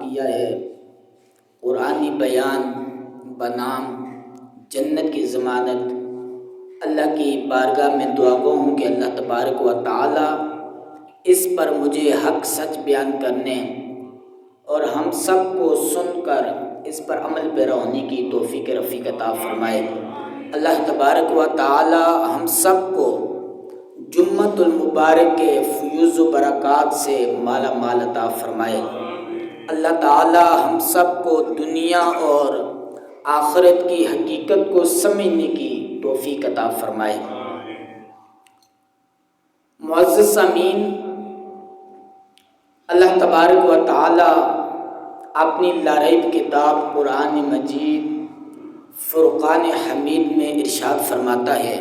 کیا ہے قرآنی بیان بنام جنت کی ضمانت۔ اللہ کی بارگاہ میں دعا گو ہوں کہ اللہ تبارک و تعالی اس پر مجھے حق سچ بیان کرنے اور ہم سب کو سن کر اس پر عمل پیرا ہونے کی توفیق رفیق عطا فرمائے۔ اللہ تبارک و تعالی ہم سب کو جمعۃ المبارک کے فیوز و برکات سے مالا مال عطا فرمائے۔ اللہ تعالی ہم سب کو دنیا اور آخرت کی حقیقت کو سمجھنے کی توفیق عطا فرمائے۔ معزز سامعین، اللہ تبارک و تعالی اپنی لاریب کتاب قرآن مجید فرقان حمید میں ارشاد فرماتا ہے،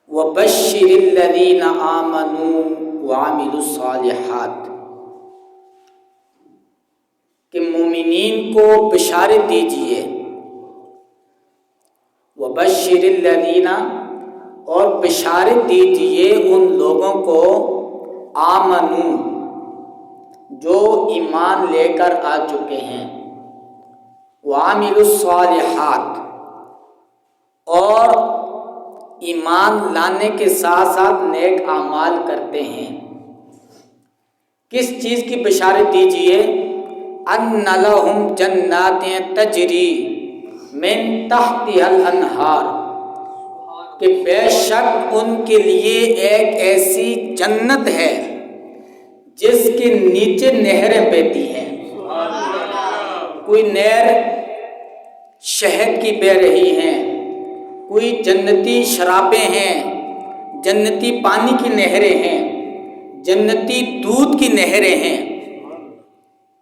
وَبَشِّرِ الَّذِينَ آمَنُوا وَعَمِلُوا الصَّالِحَاتِ، کہ مومنین کو بشارت دیجئے۔ وَبَشِّرِ الَّذِينَ، اور بشارت دیجئے ان لوگوں کو آمنو جو ایمان لے کر آ چکے ہیں، وَعَمِلُوا الصَّالِحَاتِ، اور ایمان لانے کے ساتھ ساتھ نیک اعمال کرتے ہیں۔ کس چیز کی بشارت دیجئے؟ أَنَّ لَهُمْ جَنَّاتٍ تَجْرِي مِن تَحْتِهَا الْأَنْهَارُ، کہ بے شک ان کے لیے ایک ایسی جنت ہے جس کے نیچے نہریں بہتی ہیں۔ کوئی نہر شہد کی بہہ رہی ہیں، کوئی جنتی شرابیں ہیں، جنتی پانی کی نہریں ہیں، جنتی دودھ کی نہریں ہیں۔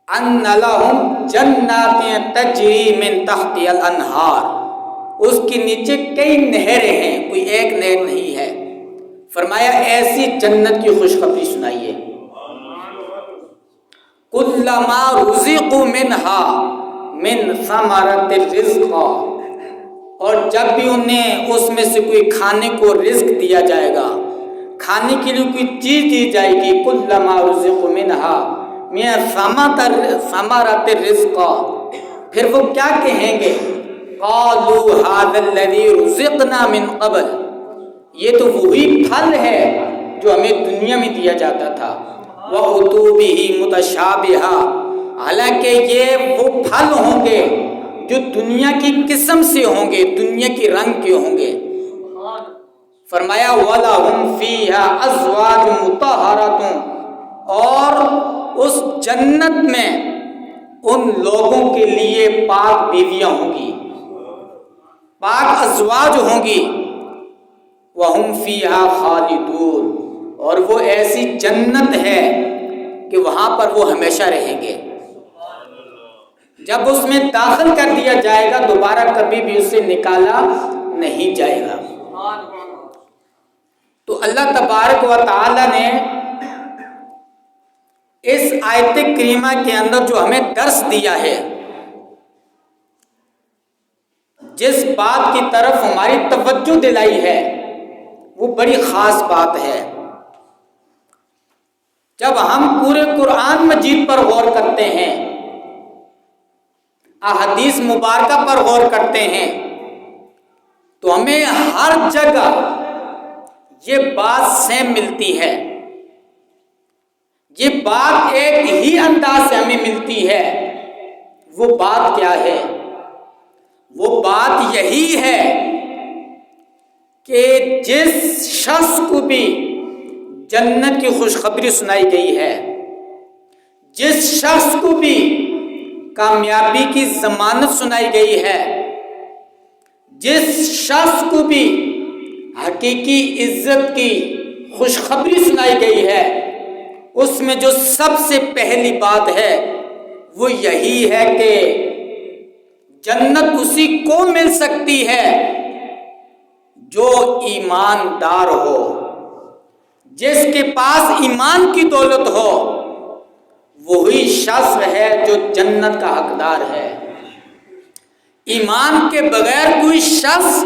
أَنَّ لَهُمْ جَنَّاتٍ تَجْرِي مِن تَحْتِهَا الْأَنْهَارُ، اس کے نیچے کئی نہریں ہیں، کوئی ایک نہر نہیں ہے۔ فرمایا ایسی جنت کی خوشخبری سنائیے۔ كُلَّمَا رُزِقُوا مِنْهَا مِنْ ثَمَرَةِ الرِّزْقَ، اور جب بھی انہیں اس میں سے کوئی کھانے کو رزق دیا جائے گا، کھانے کے لیے کوئی چیز دی جائے گی، كُلَّمَا رُزِقُوا مِنْهَا مِنْ ثَمَرَةِ الرِّزْقَ، پھر وہ کیا کہیں گے؟ قَالُوا هَذَا الَّذِي رُزِقْنَا مِنْ قَبْلُ، یہ تو وہی پھل ہے جو ہمیں دنیا میں دیا جاتا تھا۔ وَأُتُوا بِهِ مُتَشَابِهًا، حالانکہ یہ وہ پھل ہوں گے جو دنیا کی قسم سے ہوں گے، دنیا کی رنگ کے ہوں گے۔ فرمایا وَلَهُمْ فِيهَا أَزْوَاجٌ مُطَهَّرَةٌ، اور اس جنت میں ان لوگوں کے لیے پاک بیویاں ہوں گی، پاک ازواج ہوں گی۔ وَهُمْ فِيهَا خَالِدُونَ، اور وہ ایسی جنت ہے کہ وہاں پر وہ ہمیشہ رہیں گے۔ جب اس میں داخل کر دیا جائے گا دوبارہ کبھی بھی اسے نکالا نہیں جائے گا۔ تو اللہ تبارک و تعالی نے اس آیت کریمہ کے اندر جو ہمیں درس دیا ہے، جس بات کی طرف ہماری توجہ دلائی ہے، وہ بڑی خاص بات ہے۔ جب ہم پورے قرآن مجید پر غور کرتے ہیں، احادیث مبارکہ پر غور کرتے ہیں، تو ہمیں ہر جگہ یہ بات سیم ملتی ہے۔ یہ بات ایک ہی انداز سے ہمیں ملتی ہے۔ وہ بات کیا ہے؟ وہ بات یہی ہے کہ جس شخص کو بھی جنت کی خوشخبری سنائی گئی ہے، جس شخص کو بھی کامیابی کی ضمانت سنائی گئی ہے، جس شخص کو بھی حقیقی عزت کی خوشخبری سنائی گئی ہے، اس میں جو سب سے پہلی بات ہے وہ یہی ہے کہ جنت اسی کو مل سکتی ہے جو ایماندار ہو، جس کے پاس ایمان کی دولت ہو، وہی شخص ہے جو جنت کا حقدار ہے۔ ایمان کے بغیر کوئی شخص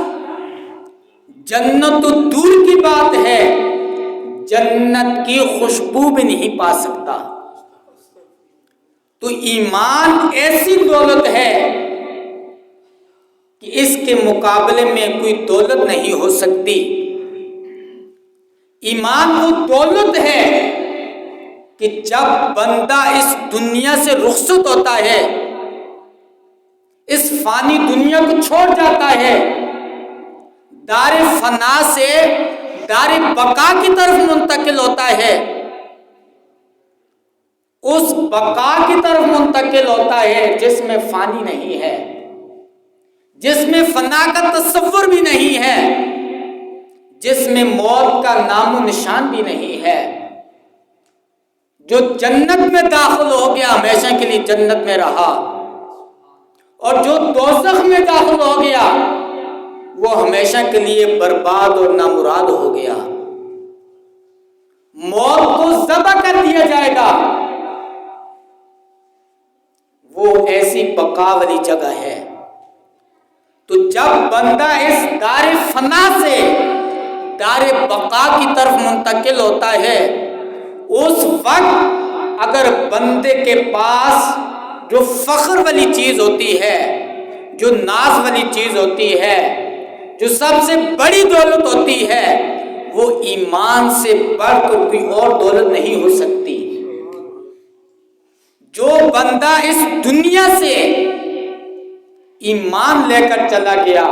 جنت تو دور کی بات ہے، جنت کی خوشبو بھی نہیں پا سکتا۔ تو ایمان ایسی دولت ہے کہ اس کے مقابلے میں کوئی دولت نہیں ہو سکتی۔ ایمان وہ دولت ہے کہ جب بندہ اس دنیا سے رخصت ہوتا ہے، اس فانی دنیا کو چھوڑ جاتا ہے، دار فنا سے دار بقا کی طرف منتقل ہوتا ہے، اس بقا کی طرف منتقل ہوتا ہے جس میں فانی نہیں ہے، جس میں فنا کا تصور بھی نہیں ہے، جس میں موت کا نام و نشان بھی نہیں ہے۔ جو جنت میں داخل ہو گیا ہمیشہ کے لیے جنت میں رہا، اور جو دوزخ میں داخل ہو گیا وہ ہمیشہ کے لیے برباد اور نامراد ہو گیا۔ موت کو ذبح کر دیا جائے گا، وہ ایسی بقا والی جگہ ہے۔ تو جب بندہ اس دار فنا سے دار بقا کی طرف منتقل ہوتا ہے، اس وقت اگر بندے کے پاس جو فخر والی چیز ہوتی ہے، جو ناز والی چیز ہوتی ہے، جو سب سے بڑی دولت ہوتی ہے، وہ ایمان سے بڑھ کر کوئی اور دولت نہیں ہو سکتی۔ جو بندہ اس دنیا سے ایمان لے کر چلا گیا،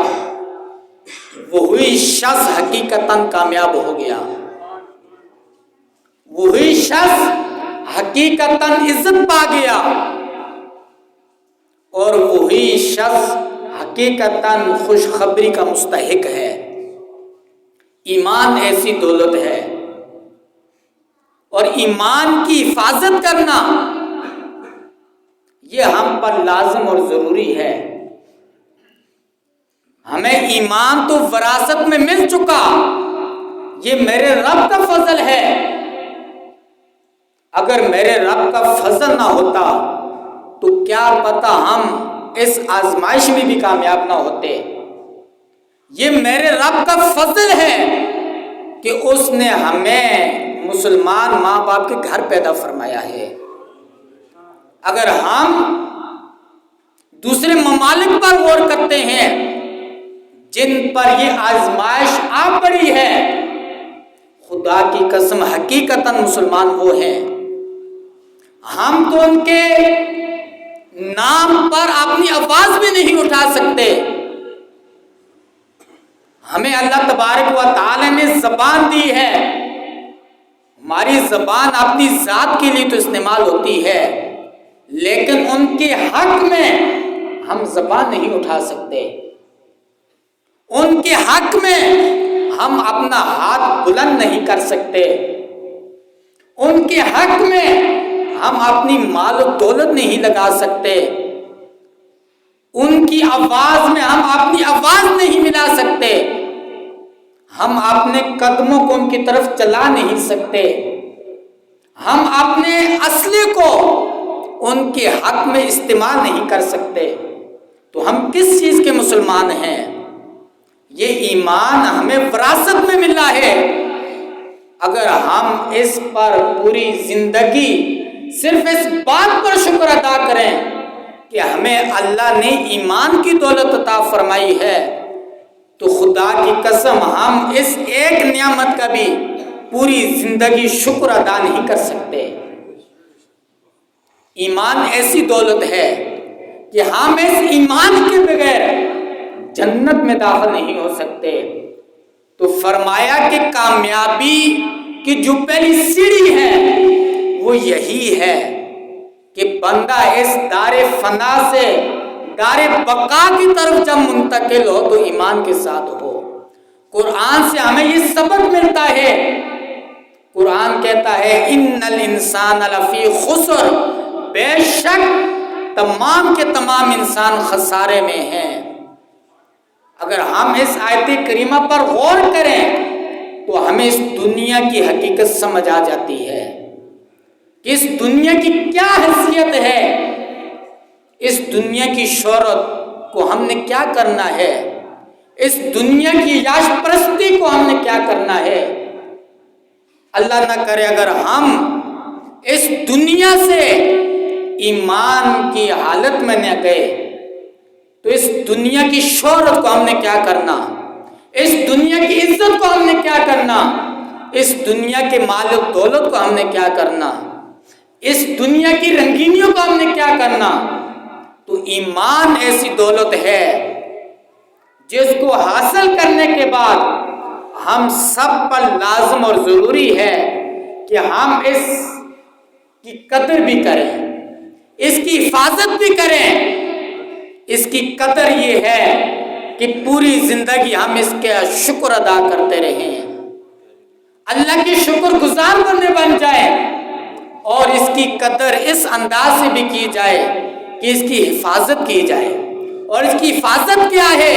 وہی شخص حقیقتاً کامیاب ہو گیا، وہی شخص حقیقتاً عزت پا گیا، اور وہی شخص حقیقتاً خوشخبری کا مستحق ہے۔ ایمان ایسی دولت ہے، اور ایمان کی حفاظت کرنا یہ ہم پر لازم اور ضروری ہے۔ ہمیں ایمان تو وراثت میں مل چکا، یہ میرے رب کا فضل ہے۔ اگر میرے رب کا فضل نہ ہوتا تو کیا پتہ ہم اس آزمائش میں بھی کامیاب نہ ہوتے۔ یہ میرے رب کا فضل ہے کہ اس نے ہمیں مسلمان ماں باپ کے گھر پیدا فرمایا ہے۔ اگر ہم دوسرے ممالک پر غور کرتے ہیں جن پر یہ آزمائش آ پڑی ہے، خدا کی قسم حقیقتاً مسلمان وہ ہیں۔ ہم تو ان کے نام پر اپنی آواز بھی نہیں اٹھا سکتے۔ ہمیں اللہ تبارک و تعالی نے زبان دی ہے، ہماری زبان اپنی ذات کے لیے تو استعمال ہوتی ہے، لیکن ان کے حق میں ہم زبان نہیں اٹھا سکتے۔ ان کے حق میں ہم اپنا ہاتھ بلند نہیں کر سکتے۔ ان کے حق میں ہم اپنی مال و دولت نہیں لگا سکتے۔ ان کی آواز میں ہم اپنی آواز نہیں ملا سکتے۔ ہم اپنے قدموں کو ان کی طرف چلا نہیں سکتے۔ ہم اپنے اسلحے کو ان کے حق میں استعمال نہیں کر سکتے۔ تو ہم کس چیز کے مسلمان ہیں؟ یہ ایمان ہمیں وراثت میں ملا ہے۔ اگر ہم اس پر پوری زندگی صرف اس بات پر شکر ادا کریں کہ ہمیں اللہ نے ایمان کی دولت عطا فرمائی ہے، تو خدا کی قسم ہم اس ایک نعمت کا بھی پوری زندگی شکر ادا نہیں کر سکتے۔ ایمان ایسی دولت ہے کہ ہم اس ایمان کے بغیر جنت میں داخل نہیں ہو سکتے۔ تو فرمایا کہ کامیابی کی جو پہلی سیڑھی ہے وہ یہی ہے کہ بندہ اس دار فنا سے دار بقا کی طرف جب منتقل ہو تو ایمان کے ساتھ ہو۔ قرآن سے ہمیں یہ سبق ملتا ہے۔ قرآن کہتا ہے ان الانسان لفی خسر، بے شک تمام کے تمام انسان خسارے میں ہیں۔ اگر ہم اس آیت کریمہ پر غور کریں تو ہمیں اس دنیا کی حقیقت سمجھ آ جاتی ہے کہ اس دنیا کی کیا حیثیت ہے، اس دنیا کی شہرت کو ہم نے کیا کرنا ہے، اس دنیا کی یاش پرستی کو ہم نے کیا کرنا ہے۔ اللہ نہ کرے اگر ہم اس دنیا سے ایمان کی حالت میں نہ گئے تو اس دنیا کی شہرت کو ہم نے کیا کرنا، اس دنیا کی عزت کو ہم نے کیا کرنا، اس دنیا کے مال و دولت کو ہم نے کیا کرنا، اس دنیا کی رنگینیوں کو ہم نے کیا کرنا۔ تو ایمان ایسی دولت ہے جس کو حاصل کرنے کے بعد ہم سب پر لازم اور ضروری ہے کہ ہم اس کی قدر بھی کریں، اس کی حفاظت بھی کریں۔ اس کی قدر یہ ہے کہ پوری زندگی ہم اس کا شکر ادا کرتے رہیں، اللہ کے شکر گزار بننے بن جائے، اور اس کی قدر اس انداز سے بھی کی جائے کہ اس کی حفاظت کی جائے۔ اور اس کی حفاظت کیا ہے؟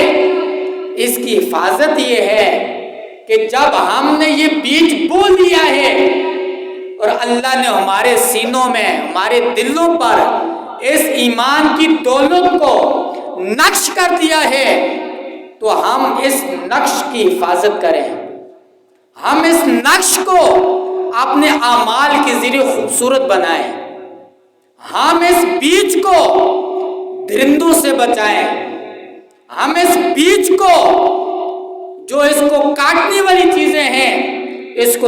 اس کی حفاظت یہ ہے کہ جب ہم نے یہ بیج بو دیا ہے اور اللہ نے ہمارے سینوں میں، ہمارے دلوں پر اس ایمان کی دولت کو نقش کر دیا ہے، تو ہم اس نقش کی حفاظت کریں، ہم اس نقش کو اپنے اعمال کے ذریعے خوبصورت بنائیں، ہم اس بیج کو درندوں سے بچائیں، ہم اس بیج کو جو اس کو کاٹنے والی چیزیں ہیں اس کو